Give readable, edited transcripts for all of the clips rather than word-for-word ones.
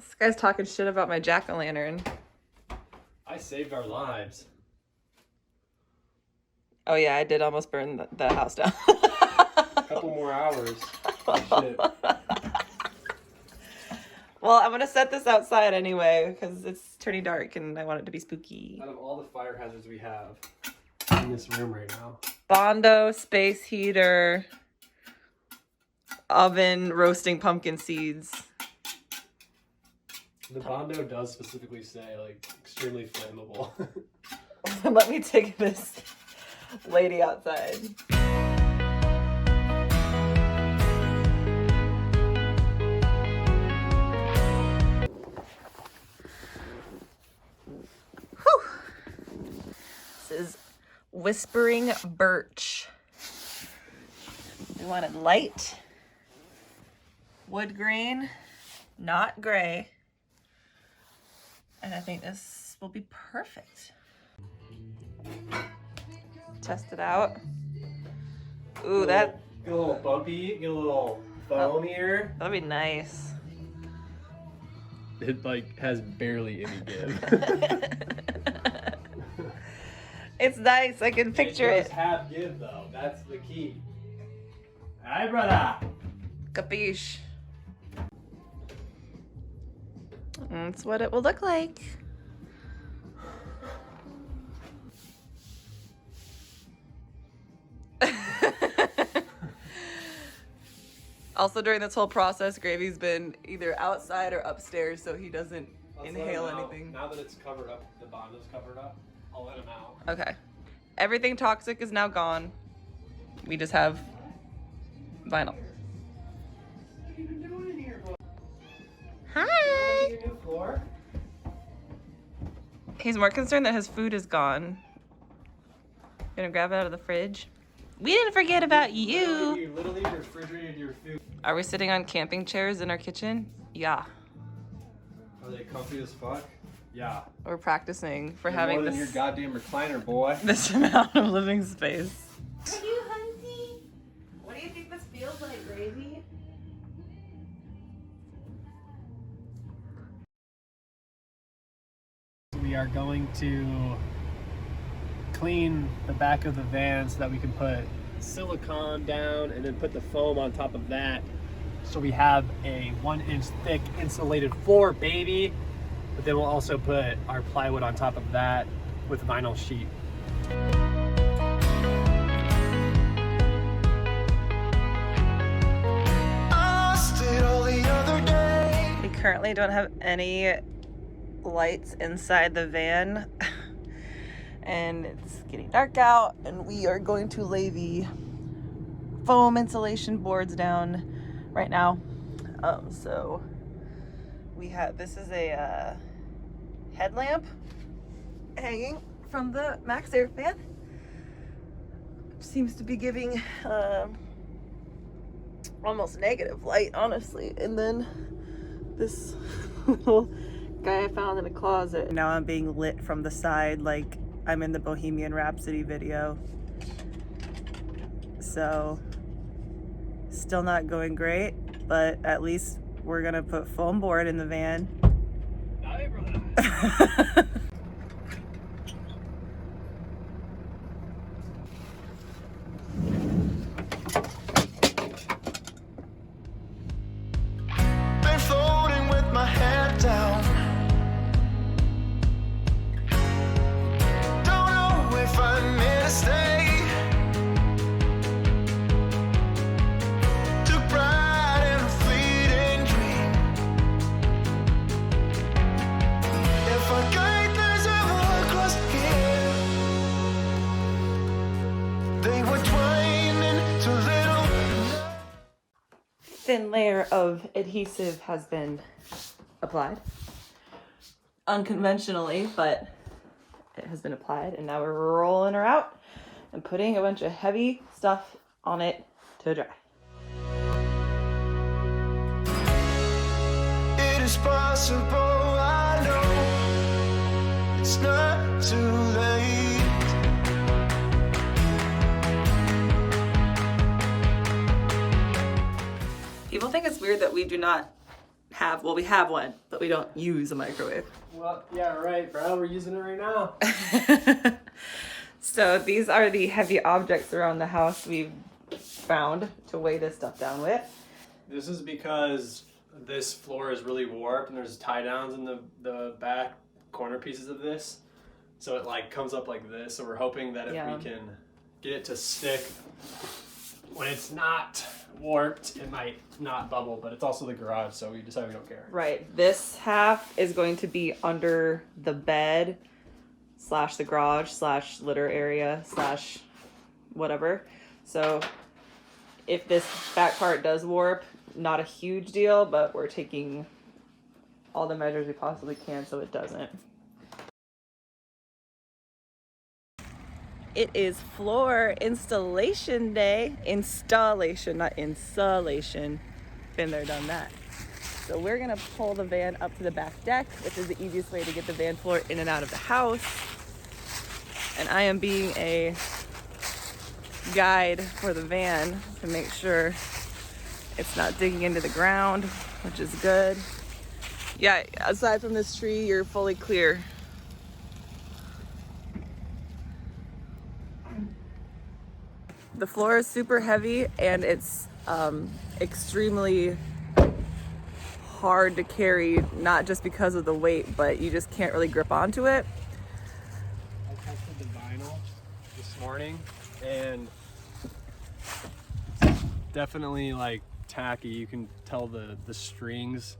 This guy's talking shit about my jack-o'-lantern. I saved our lives. Oh yeah, I did almost burn the house down. A couple more hours. Oh, shit. Well, I'm gonna set this outside anyway because it's turning dark and I want it to be spooky. Out of all the fire hazards we have in this room right now. Bondo, space heater, oven, roasting pumpkin seeds. The Bondo does specifically say, like, extremely flammable. Let me take this lady outside. Whew. This is Whispering Birch. We wanted light, wood grain, not gray. And I think this will be perfect. Test it out. Ooh, that... Get a little bumpy, get a little foam here. That'd be nice. It, like, has barely any give. It's nice, I can picture It does it. have give, though. That's the key. Hi, brother. Capiche. That's what it will look like. Also, during this whole process, Gravy's been either outside or upstairs, so he doesn't inhale anything. Now that it's covered up, the Bondo's covered up, I'll let him out. Okay. Everything toxic is now gone. We just have vinyl. What have you been doing in here, boy? Hi! Your new floor? He's more concerned that his food is gone. Gonna grab it out of the fridge. We didn't forget about you! You literally refrigerated your food. Are we sitting on camping chairs in our kitchen? Yeah. Are they comfy as fuck? Yeah. We're practicing for You're having more than your this, goddamn recliner, boy. this amount of living space. Are you hungry? What do you think this feels like, Gravy? We are going to clean the back of the van so that we can put silicone down and then put the foam on top of that. So we have a 1-inch thick insulated floor, baby. But then we'll also put our plywood on top of that with vinyl sheet. We currently don't have any lights inside the van. And it's getting dark out, and we are going to lay the foam insulation boards down right now. So we have, this is a headlamp hanging from the Max Air fan. Seems to be giving almost negative light, honestly. And then this little guy I found in a closet. Now I'm being lit from the side like I'm in the Bohemian Rhapsody video. So, still not going great, but at least we're gonna put foam board in the van. Hi, brother. Been floating with my head down. Don't know if I'm meant to stay. Took pride in a fleeting dream. If our guidelines ever crossed here, they were twined into little. Thin layer of adhesive has been applied. Unconventionally, but it has been applied, and now we're rolling her out and putting a bunch of heavy stuff on it to dry. It is possible, I know it's not too late. People think it's weird that we do not have. Well, we have one, but we don't use a microwave. Well, yeah, right, bro. We're using it right now. So these are the heavy objects around the house we've found to weigh this stuff down with. This is because this floor is really warped and there's tie downs in the back corner pieces of this. So it like comes up like this. So we're hoping that if we can get it to stick when it's not warped, it might not bubble, but it's also the garage, so we decided we don't care. Right. This half is going to be under the bed / the garage / litter area / whatever. So if this back part does warp, not a huge deal, but we're taking all the measures we possibly can so it doesn't. It is floor installation day. Installation, not insulation. Been there, done that. So we're gonna pull the van up to the back deck, which is the easiest way to get the van floor in and out of the house. And I am being a guide for the van to make sure it's not digging into the ground, which is good. Yeah, aside from this tree, you're fully clear. The floor is super heavy and it's extremely hard to carry, not just because of the weight, but you just can't really grip onto it. I tested the vinyl this morning and it's definitely like tacky. You can tell the strings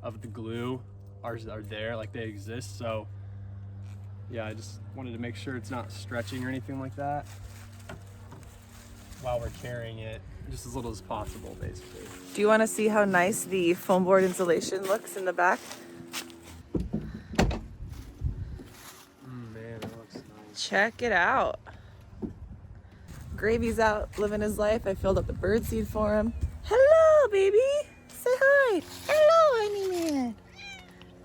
of the glue are there, like they exist. So yeah, I just wanted to make sure it's not stretching or anything like that while we're carrying it, just as little as possible, basically. Do you want to see how nice the foam board insulation looks in the back? Man, it looks nice. Check it out. Gravy's out living his life. I filled up the birdseed for him. Hello, baby. Say hi. Hello, honey man.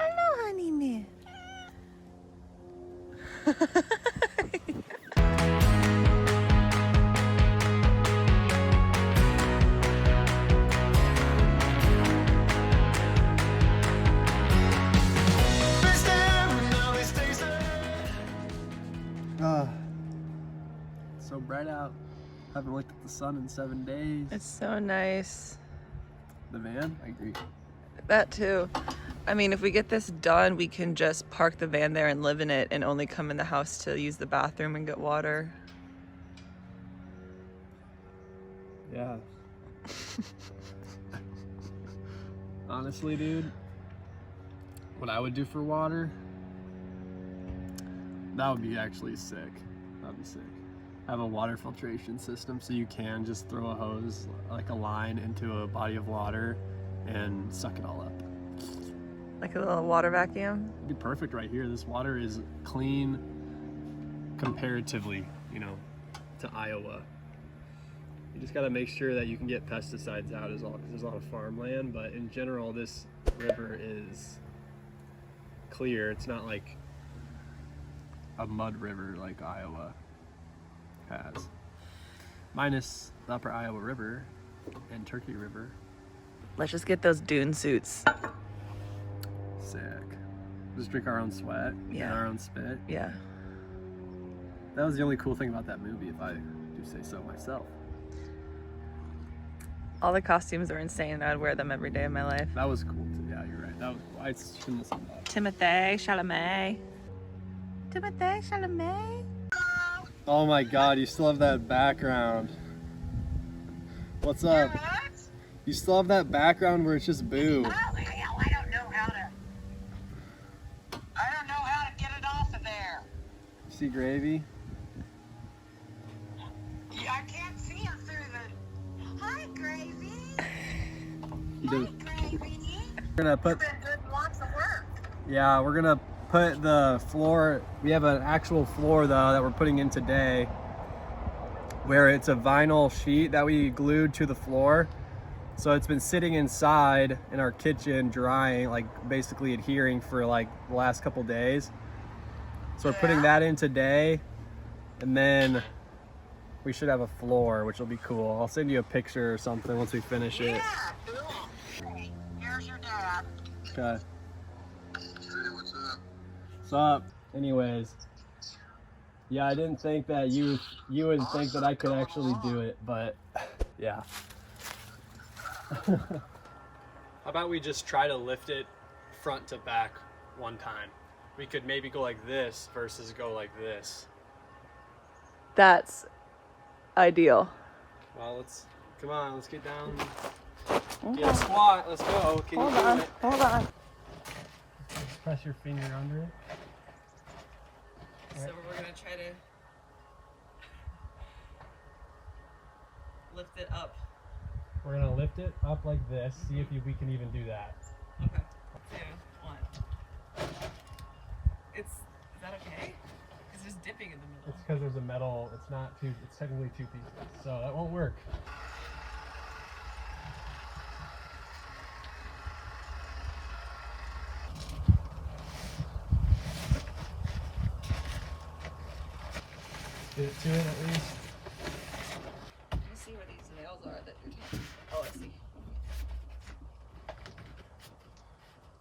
Hello, honey man. So bright out. Haven't looked at the sun in 7 days. It's so nice. The van? I agree. That too. I mean, if we get this done, we can just park the van there and live in it and only come in the house to use the bathroom and get water. Yeah. Honestly, dude, what I would do for water, that would be actually sick. That'd be sick. Have a water filtration system so you can just throw a hose, like a line, into a body of water and suck it all up. Like a little water vacuum? It'd be perfect right here. This water is clean comparatively, you know, to Iowa. You just gotta make sure that you can get pesticides out as well, because there's a lot of farmland, but in general, this river is clear. It's not like a mud river like Iowa has. Minus the upper Iowa River and Turkey River. Let's just get those dune suits. Sick. Just drink our own sweat, Yeah. and our own spit. Yeah. That was the only cool thing about that movie, if I do say so myself. All the costumes are insane. I'd wear them every day of my life. That was cool too. Yeah, you're right. That was cool. I shouldn't have said that. Timothée Chalamet. Timothée Chalamet. Oh my god, you still have that background. What's up? You still have that background where it's just boo. Oh, hell, I don't know how to get it off of there. See Gravy? Yeah, I can't see him through the... Hi, Gravy. You Hi, did. Gravy. We're gonna put, You've been doing lots of work. yeah, we're gonna put the floor, we have an actual floor though that we're putting in today, where it's a vinyl sheet that we glued to the floor. So it's been sitting inside in our kitchen drying, like basically adhering for like the last couple days. So we're putting that in today, and then we should have a floor, which will be cool. I'll send you a picture or something once we finish it. Yeah, cool. Hey, here's your dad. Okay. What's up? Anyways, yeah, I didn't think that you would think that I could actually do it, but yeah. How about we just try to lift it front to back one time? We could maybe go like this versus go like this. That's ideal. Well, come on, let's get down. Get a squat, let's go. Can you do it? Hold on. Just press your finger under it. So we're gonna try to lift it up. We're gonna lift it up like this, see if we can even do that. Okay. 2, 1. Is that okay? It's just dipping in the middle. It's because there's a metal, it's technically 2 pieces, so that won't work. Get it to it at least. Let me see where these nails are that you're talking about. Oh, I see.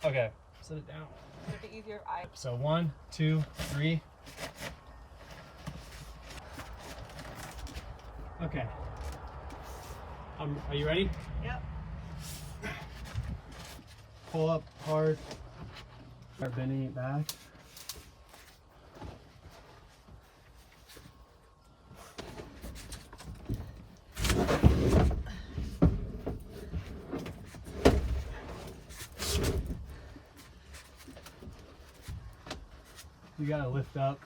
Okay, set it down. Would it be easier if I... So 1, 2, 3. Okay. Are you ready? Yep. Pull up hard. Start bending it back. You gotta lift up.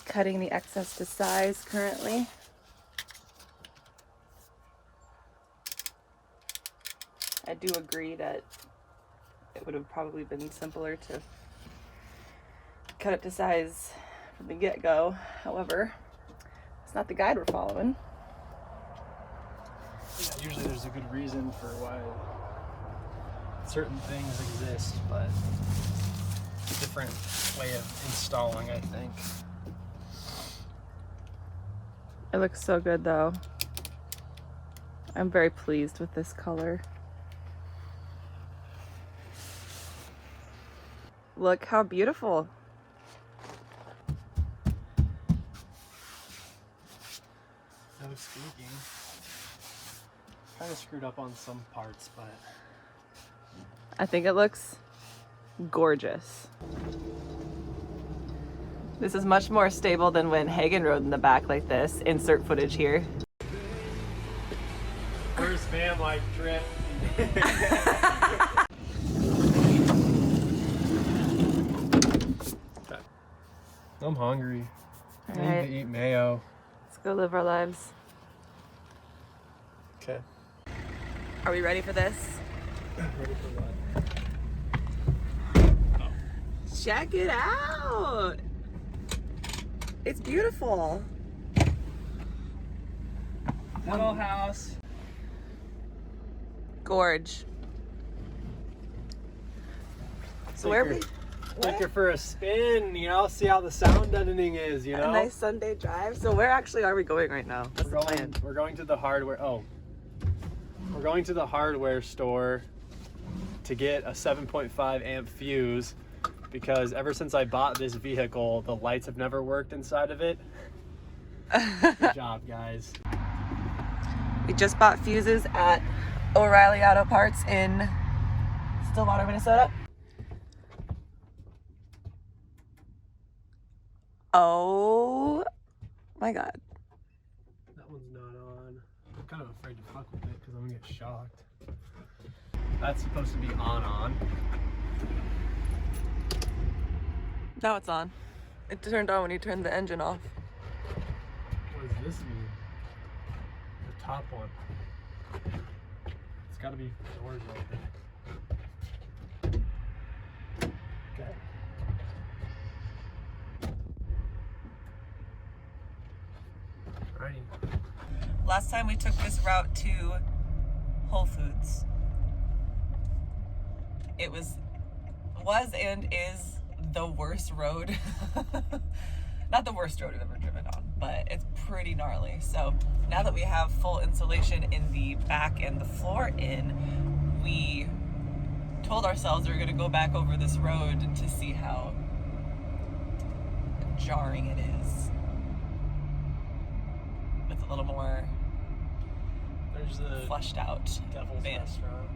Cutting the excess to size currently. I do agree that it would have probably been simpler to cut it to size from the get-go. However, it's not the guide we're following. Yeah, usually there's a good reason for why certain things exist, but it's a different way of installing, I think. It looks so good though. I'm very pleased with this color. Look how beautiful. No squeaking. Kind of screwed up on some parts, but I think it looks gorgeous. This is much more stable than when Hagen rode in the back like this. Insert footage here. first van life trip. I'm hungry. I need to eat mayo. Let's go live our lives. Okay. Are we ready for this? Ready for what? Check it out. It's beautiful. Hello, house. Gorge. So where are we? Take her for a spin, you know, see how the sound deadening is, you know? A nice Sunday drive. So where actually are we going right now? What's the plan? We're going to the hardware. We're going to the hardware store to get a 7.5 amp fuse because ever since I bought this vehicle, the lights have never worked inside of it. Good job, guys. We just bought fuses at O'Reilly Auto Parts in Stillwater, Minnesota. Oh my God. That one's not on. I'm kind of afraid to fuck with it because I'm gonna get shocked. That's supposed to be on. Now it's on. It turned on when you turned the engine off. What does this mean? The top one. It's gotta be doors open. Okay. Alrighty. Last time we took this route to Whole Foods. It was and is the worst road. Not the worst road I've ever driven on, but it's pretty gnarly. So now that we have full insulation in the back and the floor in, we told ourselves we were going to go back over this road to see how jarring it is. With a little more There's the fleshed out Devil's van. Restaurant.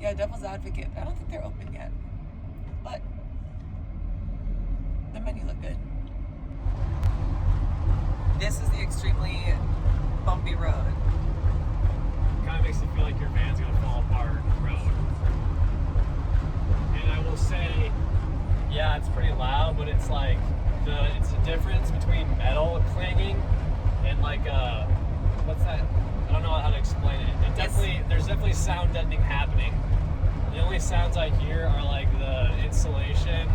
Yeah, Devil's Advocate. I don't think they're open yet, but the menu looked good. This is the extremely bumpy road. Kind of makes you feel like your van's gonna fall apart road. And I will say, yeah, it's pretty loud, but it's like it's the difference between metal clanging and like what's that? I don't know how to explain it. There's definitely sound deadening happening. The only sounds I hear are like the insulation,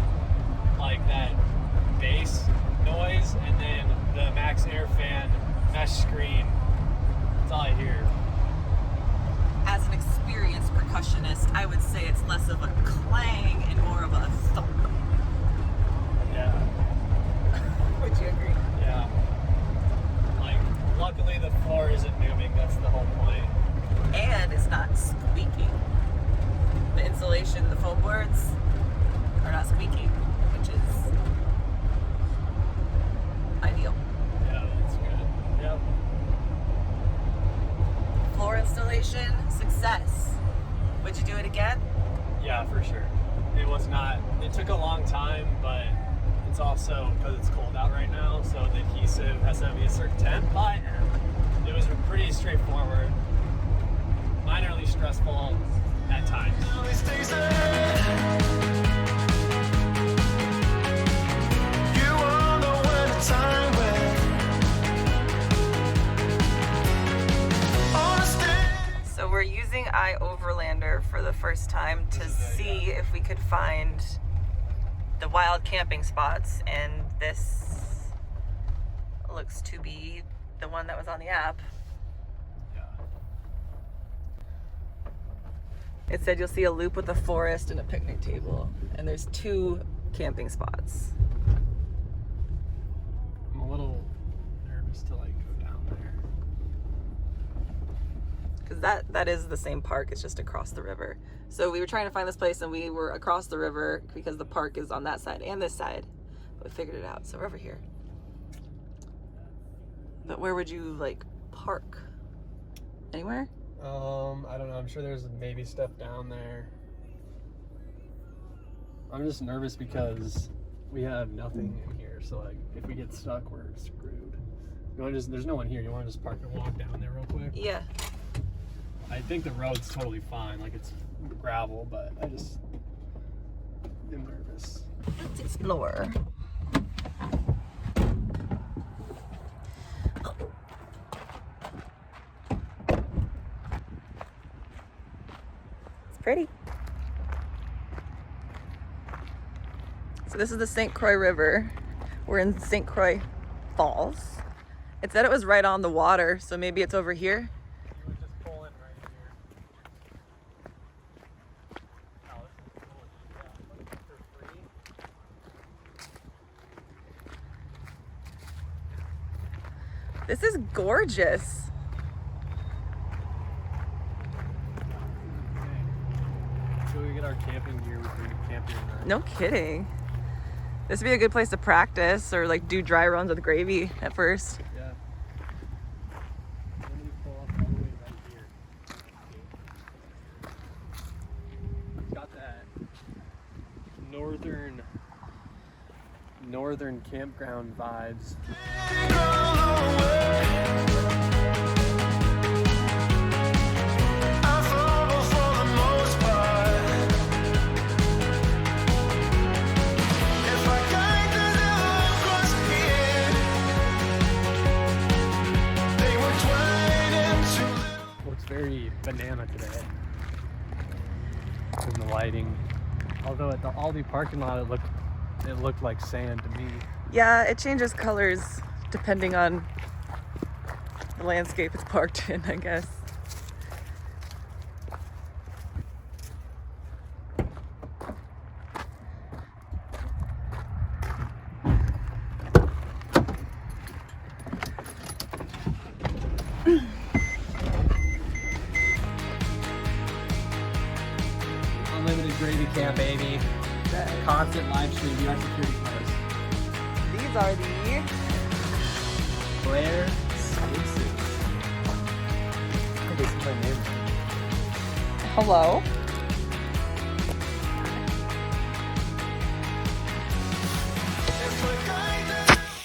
like that bass noise, and then the max air fan mesh screen. That's all I hear. As an experienced percussionist, I would say it's less of a clang and more of a thump. Yeah. Would you agree? Yeah. Like, luckily the floor isn't moving. That's the whole point. And it's not squeaking. The insulation, the foam boards are not squeaking, which is ideal. Yeah, that's good. Yep. Floor installation, success. Would you do it again? Yeah, for sure. It took a long time, but it's also because it's cold out right now, so the adhesive has to be a certain temp, but it was pretty straightforward. Minorly stressful at times. These days ahead, you all know when the time when honestly. So we're using iOverlander for the first time to see if we could find the wild camping spots, and this looks to be the one that was on the app. Yeah. It said you'll see a loop with a forest and a picnic table, and there's 2 camping spots. I'm a little nervous to like go down there. Because that is the same park, it's just across the river. So we were trying to find this place and we were across the river because the park is on that side and this side. But we figured it out, so we're over here. But where would you like park? Anywhere? I don't know. I'm sure there's maybe stuff down there. I'm just nervous because we have nothing in here. So like, if we get stuck, we're screwed. You want to there's no one here. You want to just park and walk down there real quick? Yeah. I think the road's totally fine. Like it's gravel, but I just am nervous. Let's explore. It's pretty. So this is the St. Croix River. We're in St. Croix Falls. It said it was right on the water, so maybe it's over here. You would just pull in right here. Oh, this is cool. Yeah, for free. This is gorgeous. Okay. So we get our camping gear before we camp here tonight. No kidding. This would be a good place to practice or like do dry runs with gravy at first. Yeah. Let me pull up all the way right here. It's got that northern campground vibes. Looks very banana today in the lighting. Although at the Aldi parking lot it looked like sand to me. Yeah, it changes colors depending on the landscape it's parked in, I guess. Gravy Camp, Amy. Constant live stream. We are security cars. These are the Blair Spaces. I think this is my name. hello.